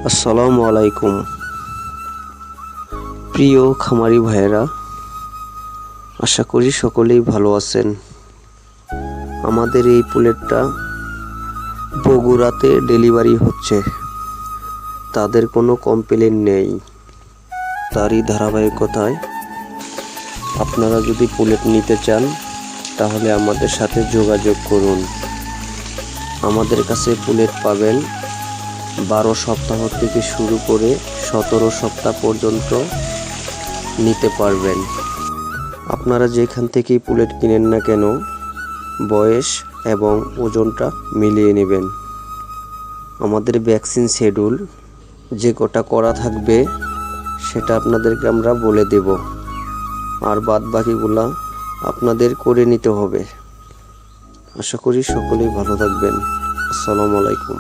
আসসালামু আলাইকুম প্রিয় খামারি ভাইয়েরা, আশা করি সকলেই ভালো আছেন। আমাদের এই পুলেটটা বগুড়াতে ডেলিভারি হচ্ছে, তাদের কোনো কমপ্লেন নেই। তারই ধারাবাহিকতায় আপনারা যদি পুলেট নিতে চান তাহলে আমাদের সাথে যোগাযোগ করুন। আমাদের কাছে পুলেট পাবেন 12 সপ্তাহ থেকে শুরু করে 17 সপ্তাহ পর্যন্ত নিতে পারবেন। আপনারা যেখান থেকেই পুলেট কিনেন না কেন, বয়স এবং ওজনটা মিলিয়ে নেবেন। আমাদের ভ্যাকসিন শিডিউল যে কটা করা থাকবে সেটা আপনাদেরকে আমরা বলে দেব, আর বাদ বাকিগুলা আপনাদের করে নিতে হবে। আশা করি সকলেই ভালো থাকবেন। আসসালামু আলাইকুম।